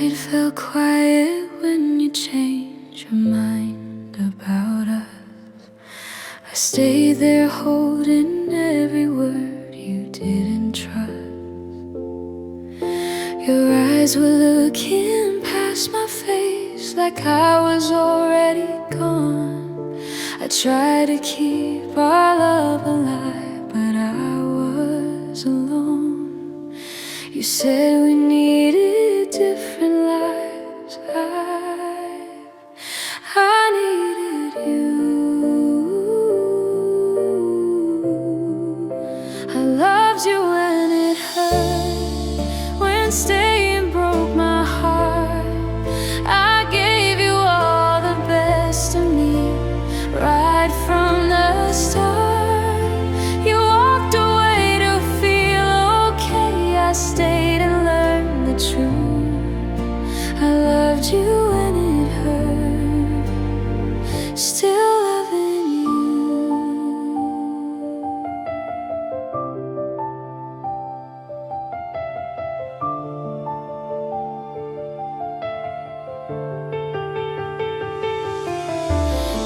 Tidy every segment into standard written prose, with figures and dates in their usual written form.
night fell quiet when you changed your mind about us. I stayed there holding every word you didn't trust. Your eyes were looking past my face like I was already gone. I tried to keep our love alive, but I was alone. You said we needed different lives. I needed you. I loved you when it hurt, when staying broke my heart. I gave you all the best of me, right from the start. You walked away to feel okay. I stayed and learned the truth. I loved you when it hurt, still loving you.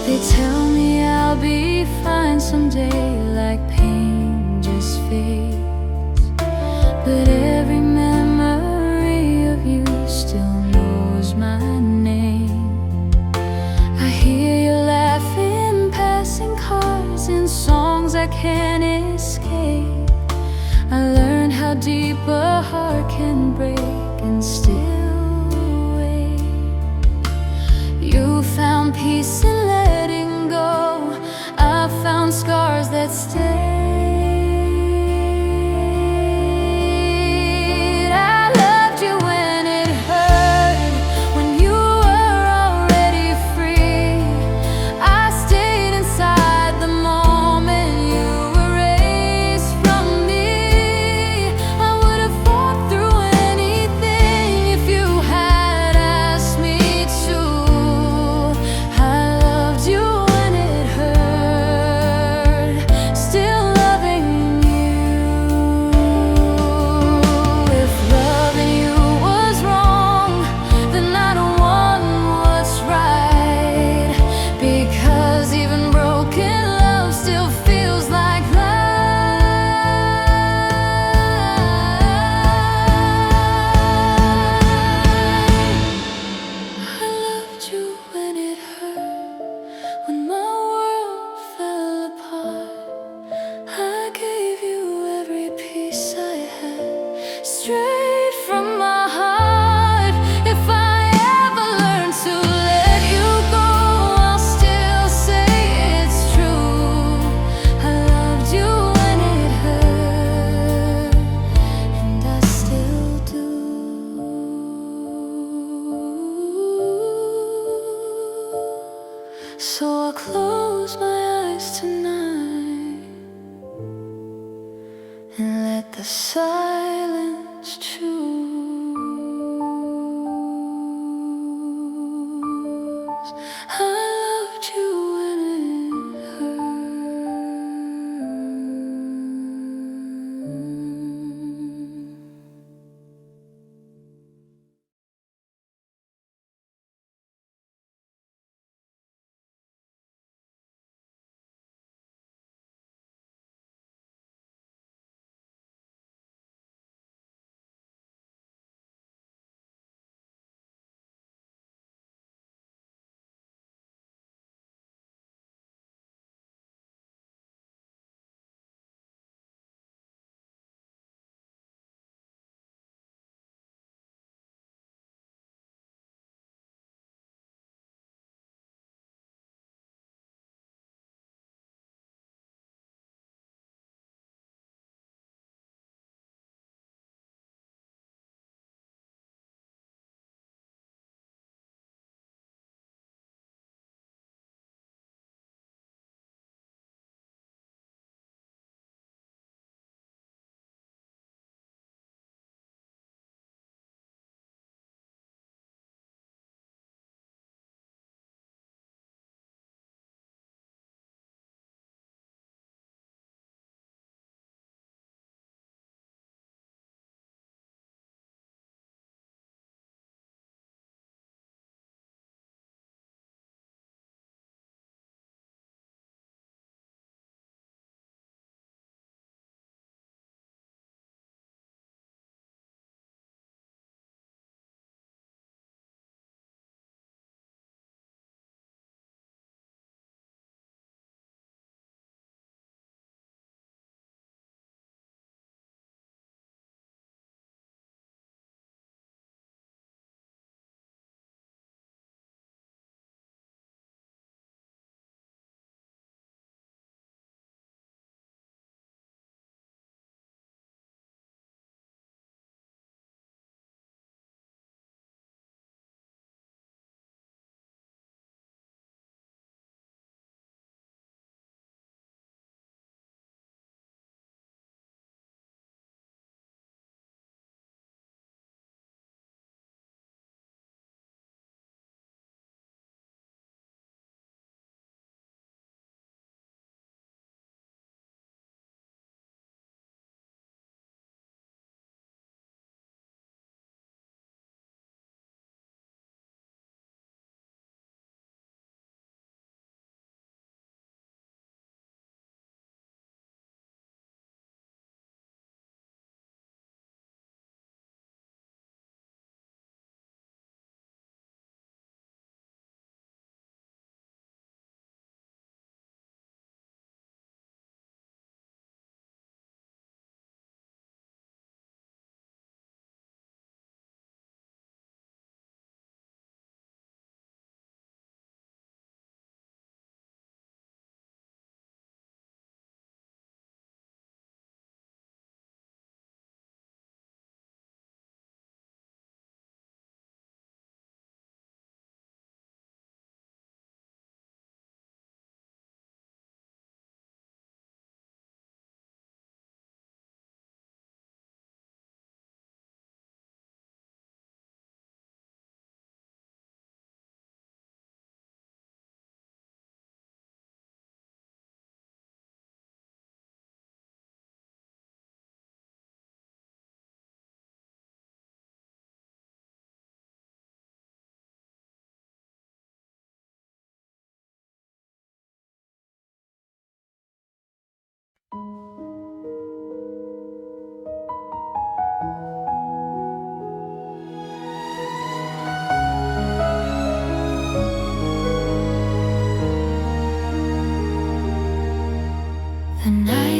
They tell me I'll be fine someday, like pain just fades. But every memory of you still knows my name. I hear you laughing, passing cars, in songs I can't escape. I learned how deep a heart can break and still wait. You found peace in letting go. I found scars that stayed. I loved you when it hurt, when you were already free. I stayed inside the moment you erased from me. I would have fought through anything if you had asked me to. I loved you when it hurt, still loving you. If loving you was wrong, then I don't want what's right, because even broken love still feels like life. I loved you when it hurt, when my world fell apart. I gave you every piece I had, straight from my heart. If I ever learn to let you go, I'll still say it's true. I loved you when it hurt, and I still do. So I'll close my eyes tonight and let the silence choose. I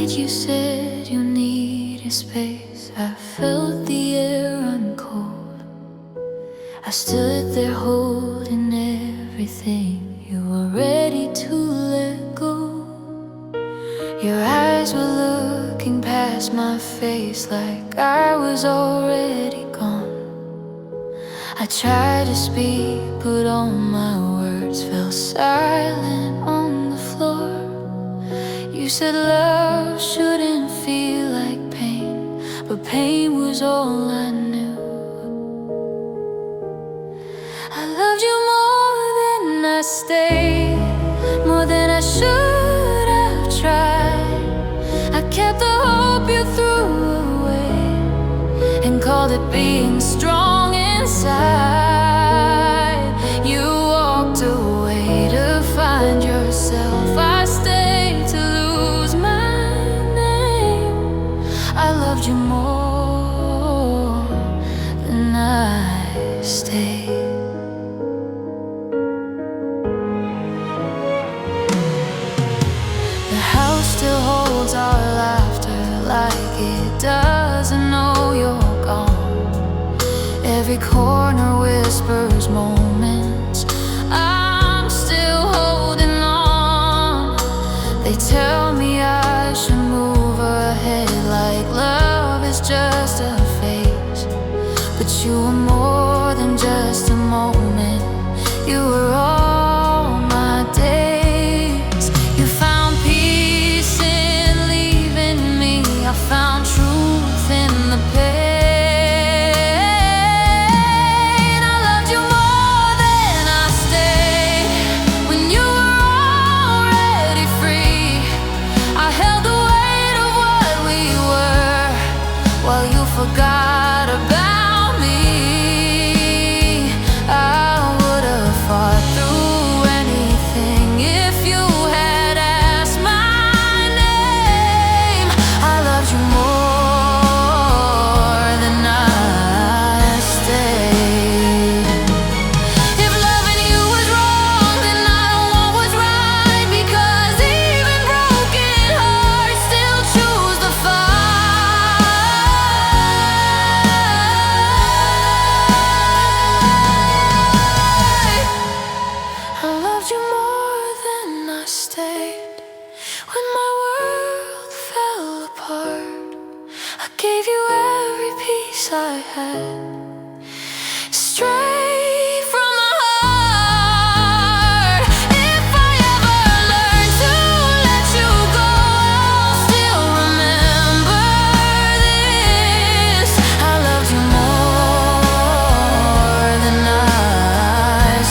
night you said you needed space, I felt the air run cold. I stood there holding everything. You were ready to let go. Your eyes were looking past my face like I was already gone. I tried to speak, but all my words fell silent on the floor. You said love shouldn't feel like pain, but pain was all I knew. I loved you more than I stayed, more than I should have tried. I kept the hope you threw away and called it being strong inside. You walked away to find yourself. I stayed to lose my name. I loved you more than I stayed. The house still holds our laughter like it doesn't know you're gone. Every corner whispers moments I'm still holding on. They tell me I should move ahead like love is just a phase, but you were more than just a moment. You were all my days. You found peace in leaving me. I found truth in the pain. Forgot about me. I would have fought through anything if you had asked my name. I loved you more than I stayed. If loving you was wrong, then I don't want what's right, because even broken hearts still choose the fight. When my world fell apart, I gave you every piece I had, straight from my heart. If I ever learn to let you go, I'll still remember this. I loved you more than I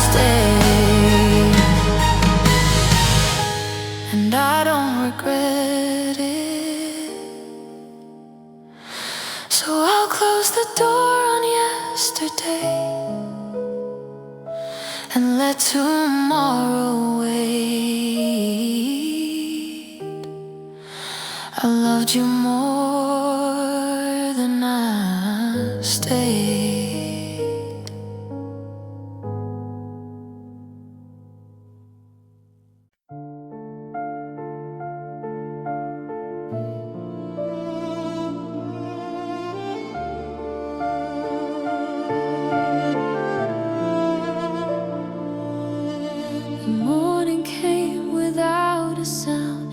stayed, and I don't regret it. So I'll close the door on yesterday and let tomorrow wait. I loved you more than I stayed.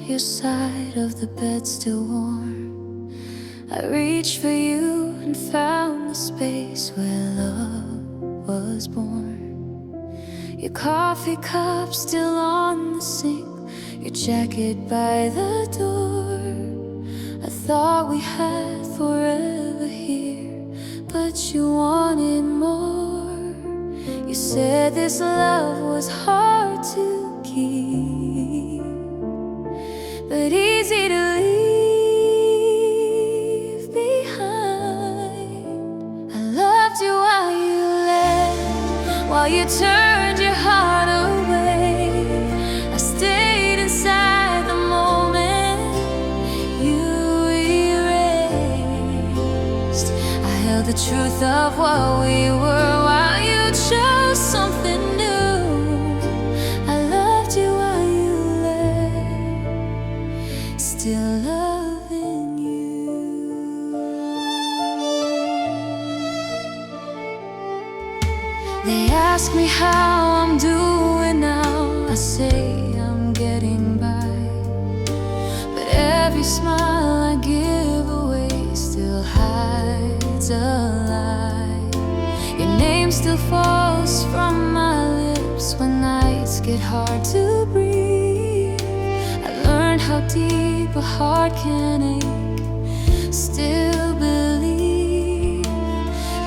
Your side of the bed still warm. I reached for you and found the space where love was born. Your coffee cup still on the sink, your jacket by the door. I thought we had forever here, but you wanted more. You said this love was hard to keep, but easy to leave behind. I loved you while you left, while you turned your heart away. I stayed inside the moment you erased. I held the truth of what we were while you chose something new. I loved you while you left, still love They ask me how I'm doing now. I say I'm getting by, but every smile I give away still hides a lie. Your name still falls from my lips when nights get hard to breathe. I learned how deep a heart can ache, still believe.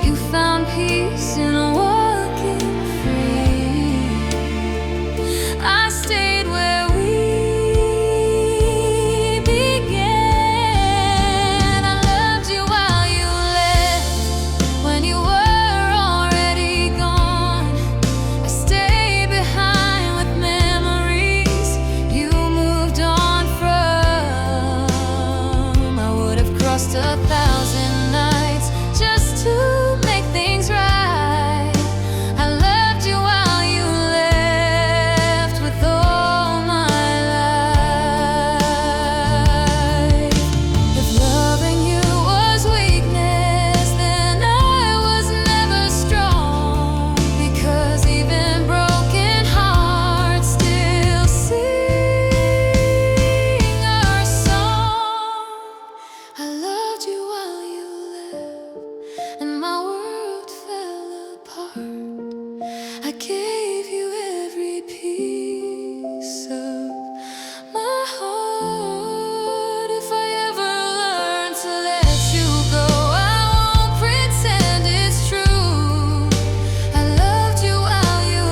You found peace in walking free. I stayed where we began. I loved you while you left, when you were already gone. I stayed behind with memories you moved on from. I would have crossed 1,000 nights just to make things right. I loved you while you left with all my life. If loving you was weakness, then I was never strong, because even broken hearts still sing our song. I loved you while you left, and my world fell apart. I gave you every piece of my heart. If I ever learn to let you go, I won't pretend it's true. I loved you while you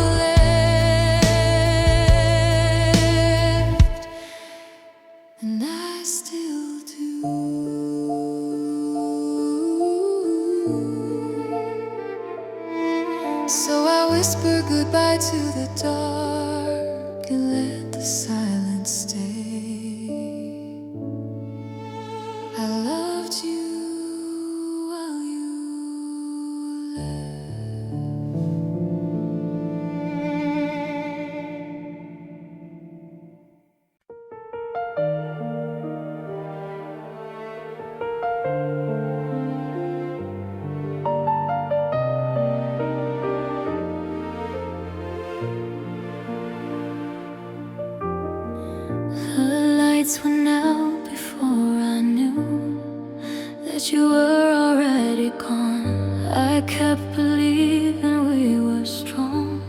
left, and I still do. So I whisper goodbye to the dark and let the silence stay. I loved you while you The lights went out before I knew that you were already gone. I kept believing we were strong,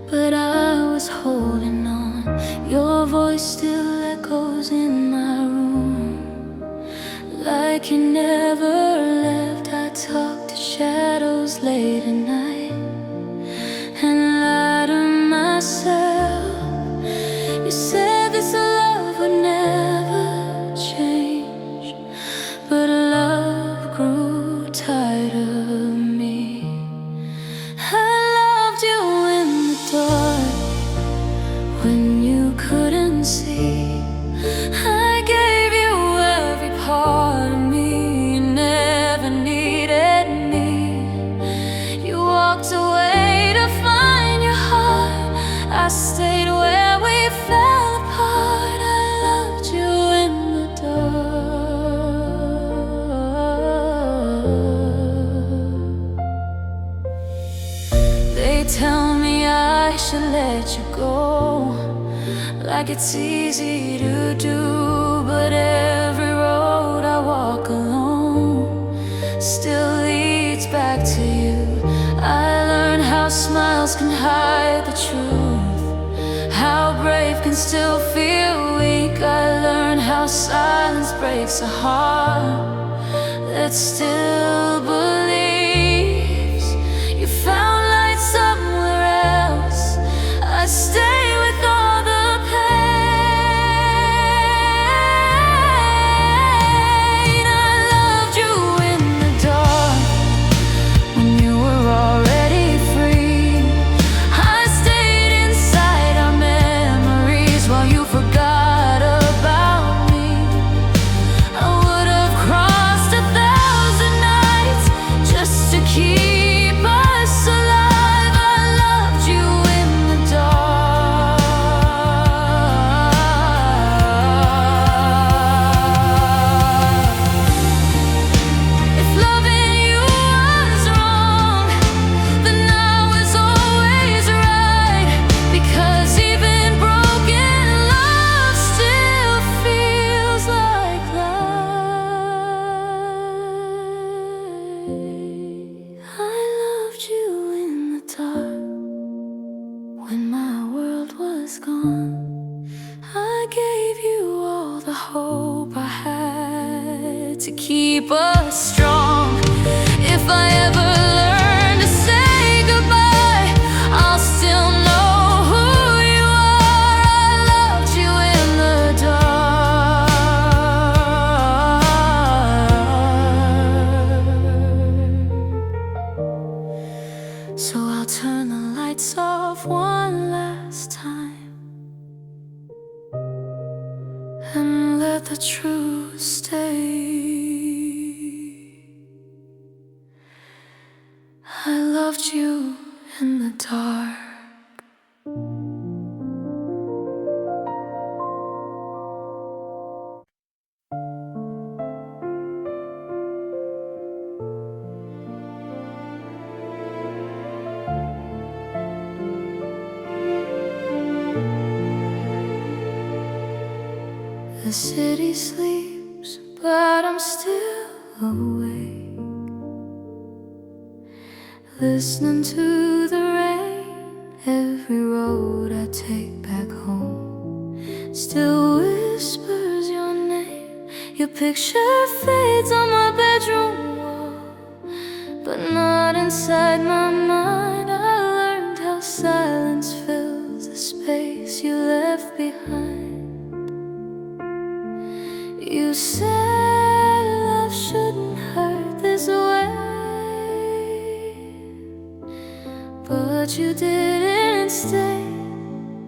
but I was holding on. Your voice still echoes in my room, like you never left. I talk to shadows late at night and lie to myself. You said this love would never change, but love grew tired of me. I loved you in the dark when you couldn't see. I gave you every part of me. You never needed me. You walked away to find your heart. I stayed where we fell apart. I loved you in the dark. They tell me I should let you go, like it's easy to do, but every road I walk alone still leads back to you. I learned how smiles can hide the truth, how brave can still feel weak. I learned how silence breaks a heart that still believes. You found light somewhere else. I stay with all the pain. I loved you in the dark when you were already free. I stayed inside our memories while you forgot about me. I would have crossed 1,000 nights gone, I gave you all the hope I had to keep us strong. If I ever learn to say goodbye, I'll still know who you are. I loved you in the dark. So I'll turn the lights off one last time and let the truth stay. I loved you in the dark. The city sleeps, but I'm still awake, listening to the rain. Every road I take back home still whispers your name. Your picture fades on my bedroom wall, but not inside my mind. I learned how silence fills the space you left behind. You said love shouldn't hurt this way, but you didn't stay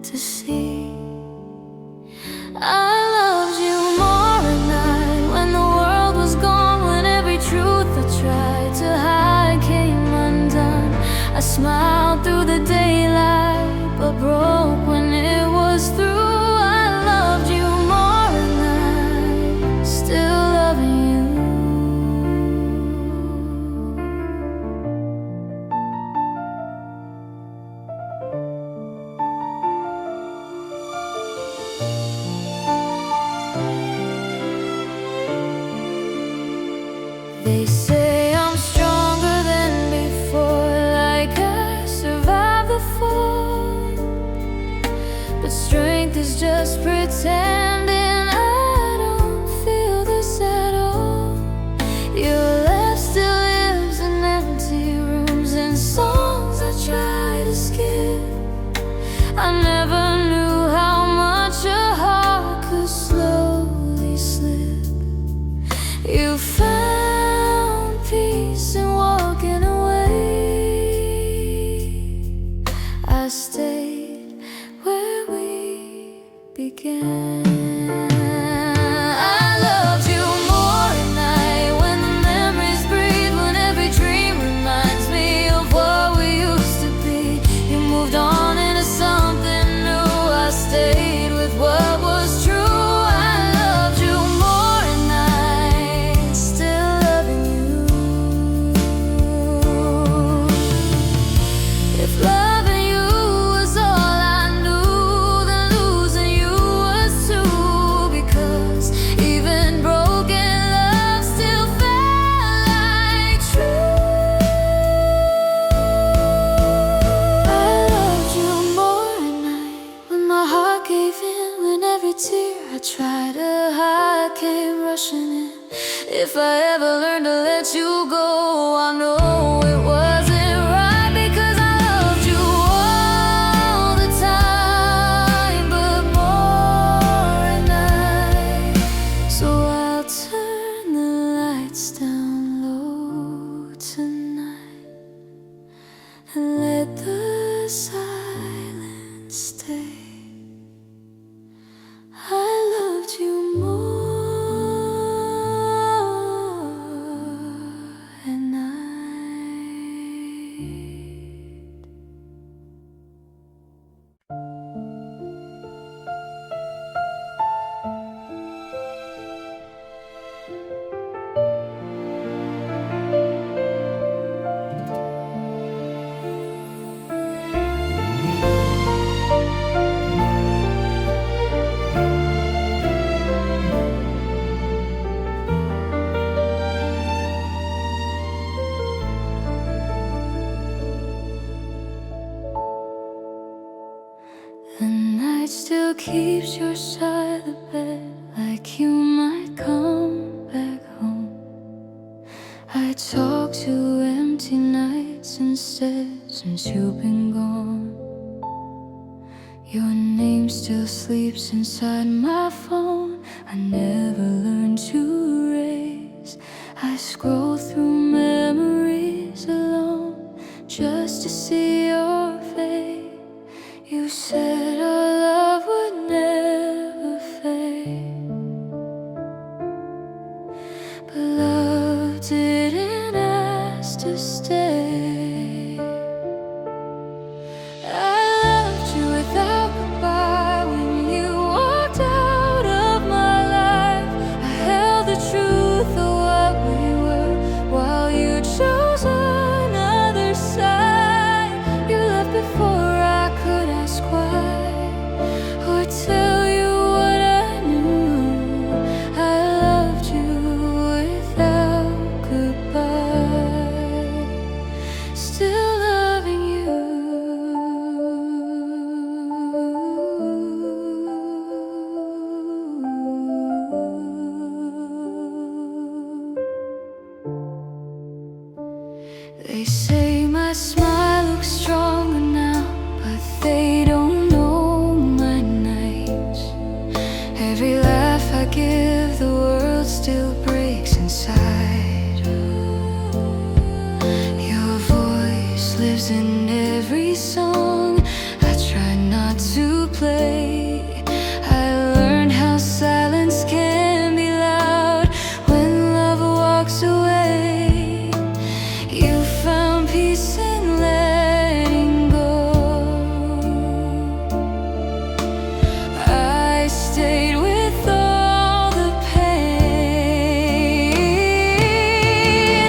to see. I loved you more at night, when the world was gone, when every truth I tried to hide came undone. I smiled through the daylight, but broke when it was through. I loved you more at night, still loving you. They say I'm stronger than before, like I survived the fall. But strength is just pretending. I don't feel this at all. Your laugh still lives in empty rooms and songs I try to skip. I never knew how much a heart could slowly slip. You found peace in walking away. I stayed where we began. I loved you more at night, when the memories breathe, when every dream reminds me of what we used to be. You moved on into something new, I stayed with what was true. I loved you more at night, still loving you. If loving you was all I knew, then losing you was too, because even broken love still felt like true. I loved you more at night, when my heart gave in, when every tear I tried to hide came rushing in. If I ever learned to let you go, I know it wasn't right, because I loved you all the time, but more at night. So I'll turn the lights down low tonight and let the silence stay. I loved you more still keeps your side of the bed, like you might come back home. I talk to empty nights instead since you've been gone. Your name still sleeps inside my phone. I never learned to erase. I scroll through memories alone just to see your face. You said our love would never fade, but love didn't ask to stay. I loved you without goodbye when you walked out of my life. I held the truth of what we were while you chose another side. You left before I could ask why or tell you what I knew. I loved you without goodbye, still loving you. They say my smile looks stronger now, but they don't know my nights. Every laugh I give, the world still breaks inside. Your voice lives in every song I try not to play. I learned how silence can be loud when love walks away. You found peace in letting go. I stayed with all the pain.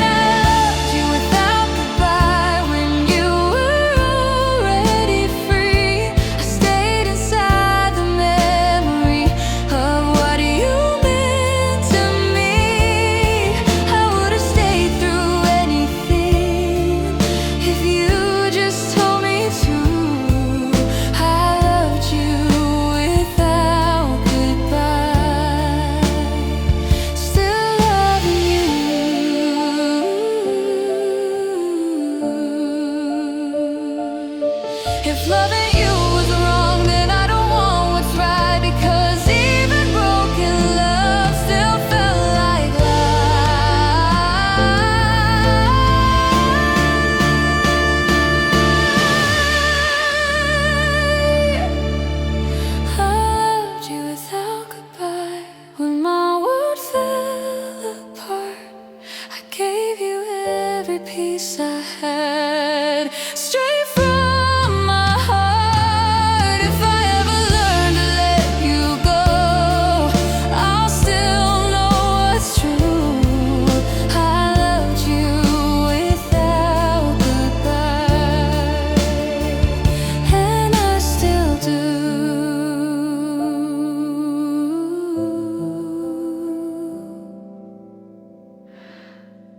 I loved you without goodbye when you were already free. I stayed inside the memory of what you meant to me. I would have stayed through anything if you just told me to. I loved you without goodbye, still loving you. If loving you was wrong, then I don't want what's right, because even broken love still felt like life. I loved you without goodbye when my world fell apart. I gave you every piece I had, straight from my heart. If I ever learn to let you go, I'll still know what's true. I loved you without goodbye, and I still do.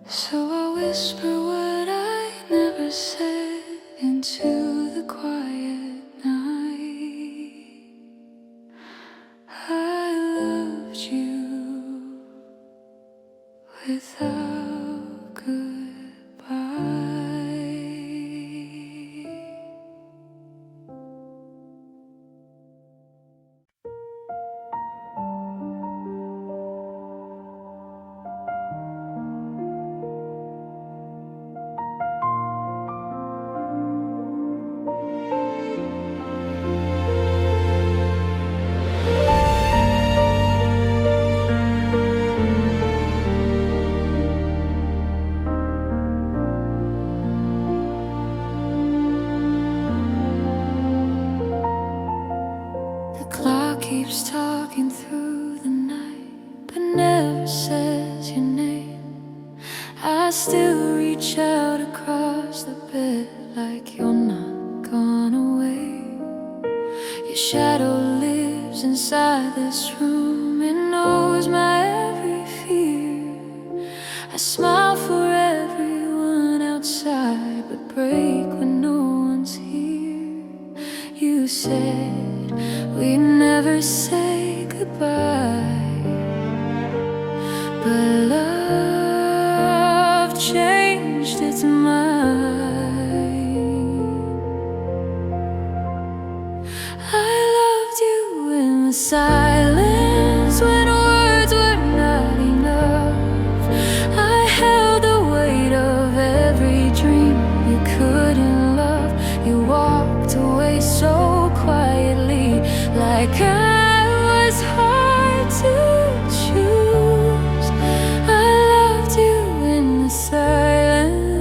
So I whisper what I never said into the quiet night. I loved you without goodbye. The clock keeps talking through the night, but never says your name. I still reach out across the bed like you're not gone away. Your shadow lives inside this room, it knows my every fear. I smile for everyone outside, but break when no one's here. You said We never say goodbye, but love changed its mind. I loved you in the silence when words were not enough. I held the weight of every dream you couldn't love. You walked away so quietly, like I was hard to choose. I loved you in the silence,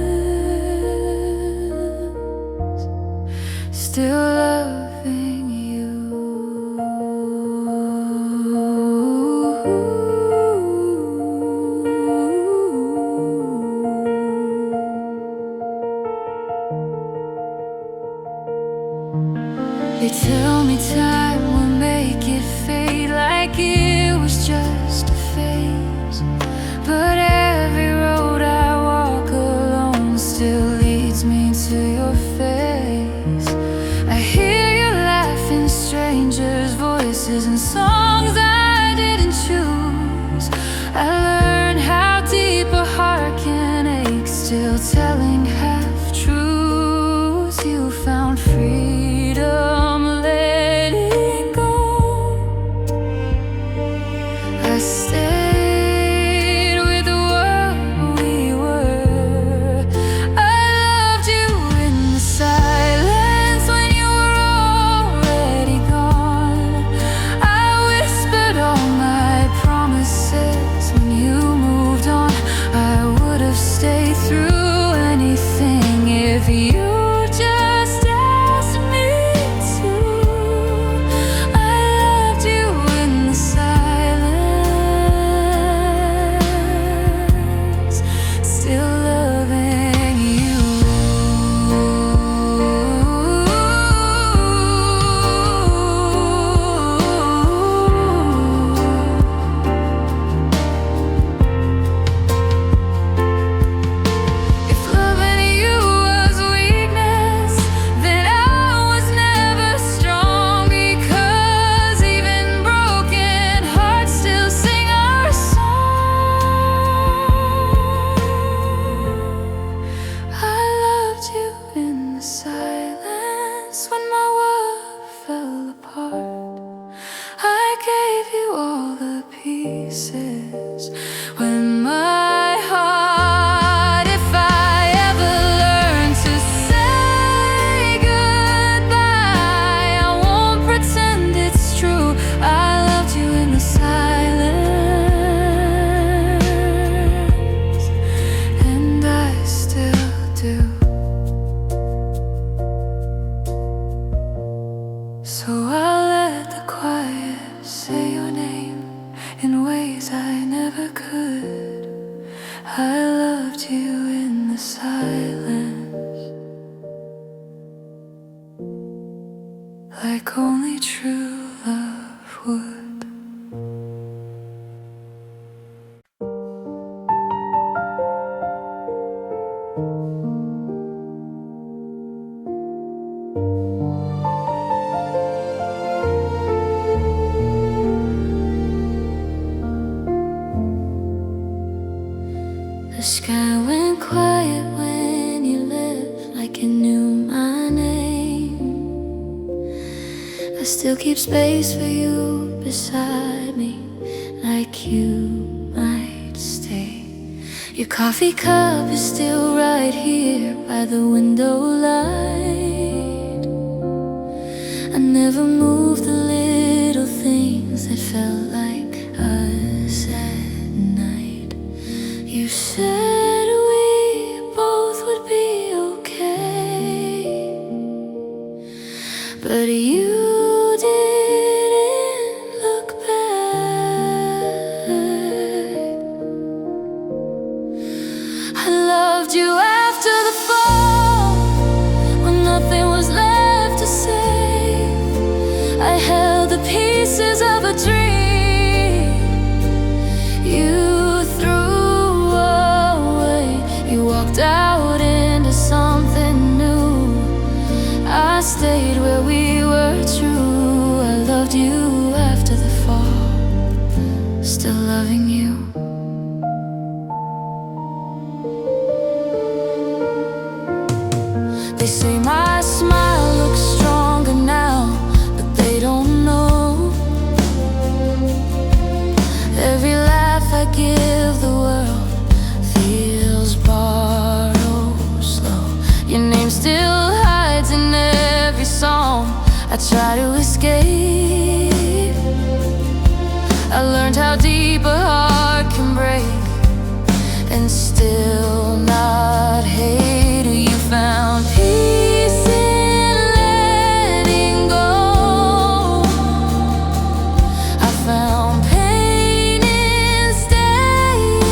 still loving you. They tell me time will make it fade, like it was just a phase. But every road I walk alone still leads me to your face. I hear you laughing, strangers' voices and songs I didn't choose. I learned how deep a heart can ache, still telling half-truths. You found freedom letting go. I stayed with what we were. I loved you in the silence when you were already gone. I whispered all my promises when you moved on. I would have stayed through anything if you just asked me to. I loved you in the silence, still loving you. If loving you was weakness, then I was never strong, because even broken hearts still sing our song. I loved you in the silence when my world fell apart. I gave you all the pieces when my heart, if I ever learned to say goodbye, I won't pretend it's true. I loved you in the silence, and I still do. So I'll let the quiet say your name in ways I never could. I loved you in the silence, like only true love would. The sky went quiet when you left, like it knew my name. I still keep space for you beside me, like you might stay. Your coffee cup is still right here by the window light. I never moved the little things that felt like us at night. You said we both would be okay, but you didn't look back. I loved you after the fall, when nothing was left to say. I held the pieces of a dream you threw away. You walked out into something new. I stayed where we were true. I loved loved you after the fall, still loving you. They say my smile looks stronger now, but they don't know every laugh I give the world feels borrowed slow. Your name still hides in every song I try to escape. I learned how deep a heart can break and still not hate. You found peace in letting go. I found pain in staying.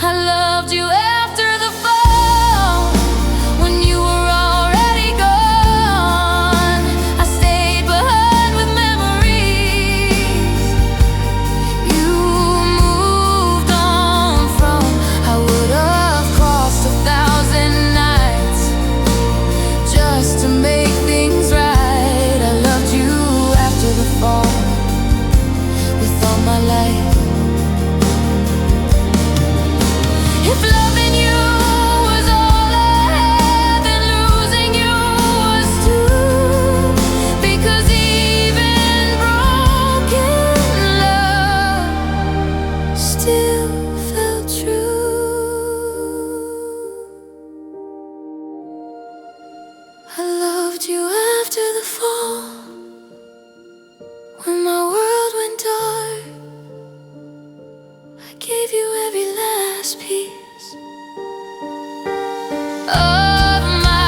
I loved you after the fall, when you were already gone. I stayed behind with memories you moved on from. I would have crossed 1,000 nights just to make things right. I loved you after the fall with all my life. If loving you was all I had, then losing you was too. Because even broken love still felt true. I loved you after the fall, when my world went dark. I gave you every last piece of my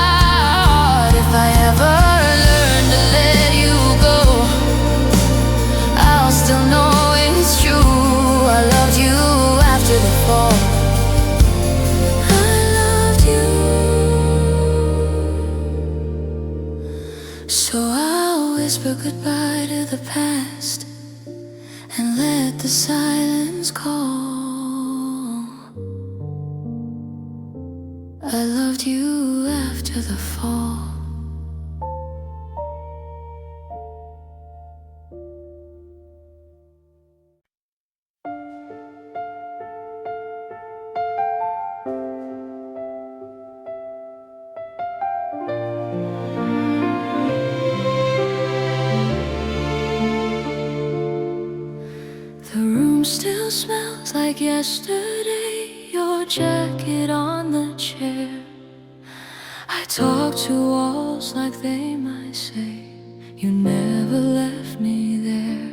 heart. If I ever learn to let you go, I'll still know it's true. I loved you after the fall. I loved you. So I'll whisper goodbye to the past and let the silence call. I loved you after the fall. The room still smells like yesterday, your jacket on the chair. I talk to walls like they might say, you never left me there.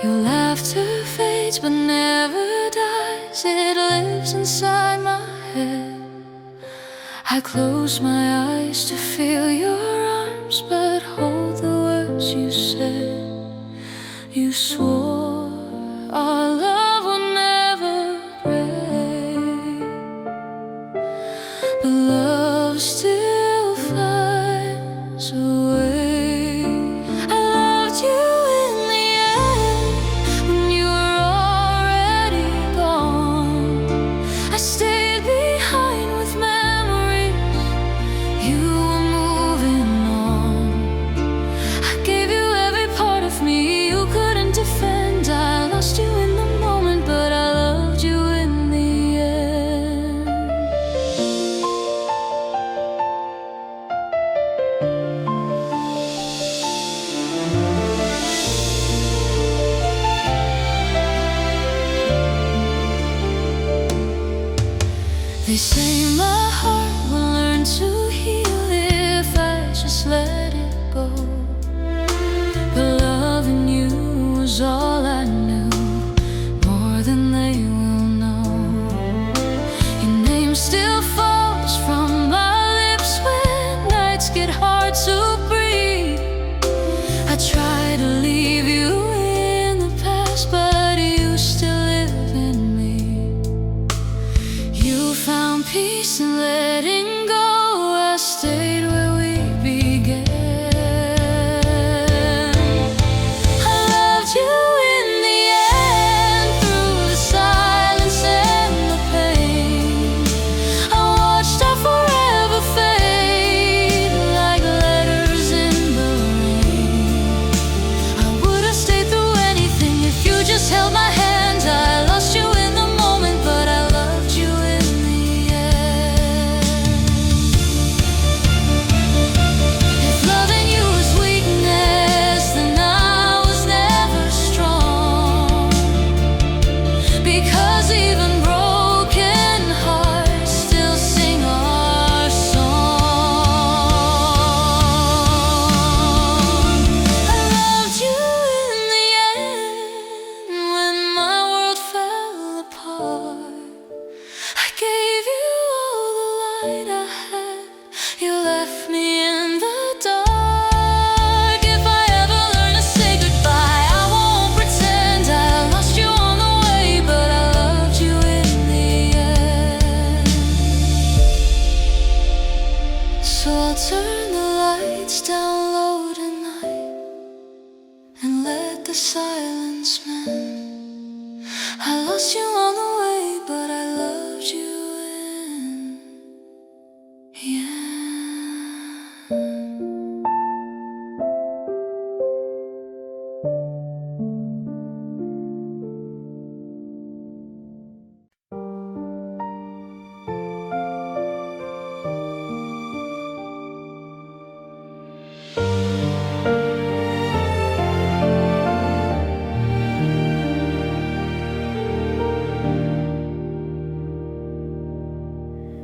Your laughter fades but never dies, it lives inside my head. I close my eyes to feel your arms, but hold the words you said. You swore our love would never break, but love still finds a way. I loved you in the end, when you were already gone. I stayed behind with memories you were moving on. I gave you every part of me you couldn't defend. I lost you in the moment, but I loved you in the end. They say my heart will learn to heal if I just let it go. But loving you was all I knew, more than they will know. Your name still falls from my lips when nights get hard to breathe. I try to leave you in the past, but you still live in me. You found peace in letting go. So I'll turn the lights down low tonight and let the silence mend. I lost you on the way, but I loved you in the end.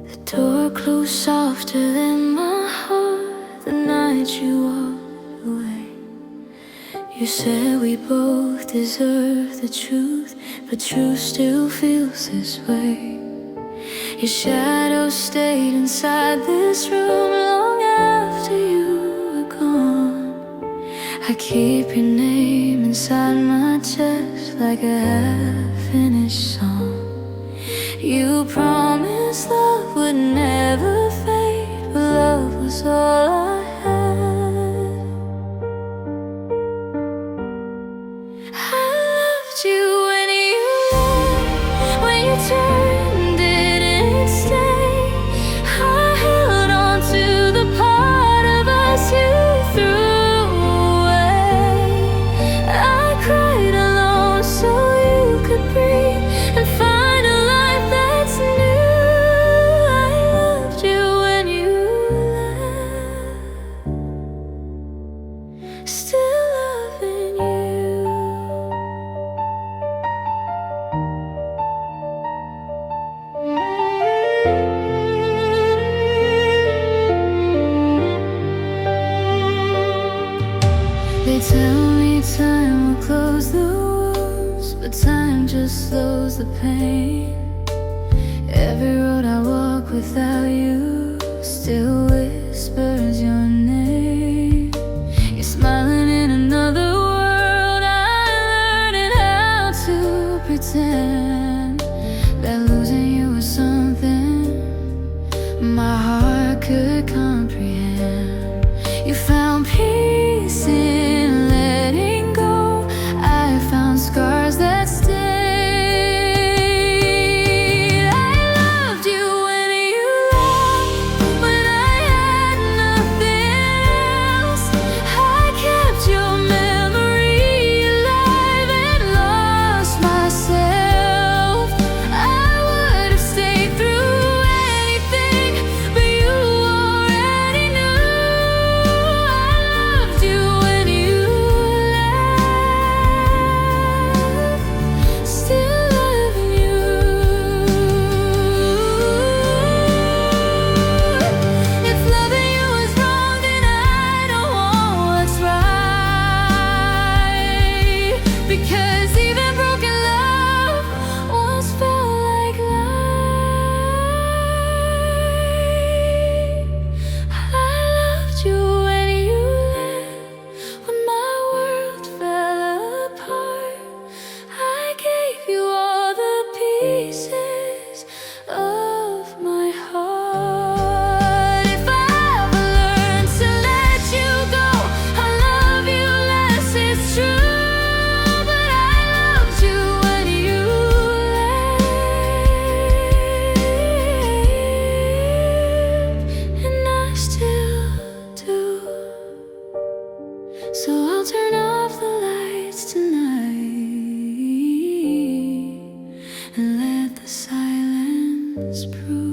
The door closed softer than my heart the night you walked away. You said we both deserve the truth, but truth still feels this way. Your shadow stayed inside this room long after you were gone. I keep your name inside my chest like a half-finished song. You promised love would never fade, but love was all I had. I loved you when you left, when you turned, didn't stay. I held on to the part of us you threw away. I cried alone so you could breathe and find a life that's new. I loved you when you left, still loving you. They tell me time will close the wounds, but time just slows the pain. Every road I walk without you still whispers your name. You're smiling in another world, I'm learning how to pretend that losing you was something my heart could comprehend. You found peace in letting go, I found scars that stayed. I loved you when you left, when I had nothing else. I kept your memory alive and lost myself. I would have stayed through anything, but you already knew. I loved you when you left, still loving you. If loving you is wrong, then I don't want what's right, because even broken love once felt like life. I loved you when you left, when my world fell apart. I gave you all the pieces of my heart. If I ever learned to let you go, I love you less, it's true. But I loved you when you left, and I still do. So I'll turn off the lights tonight and let the silence prove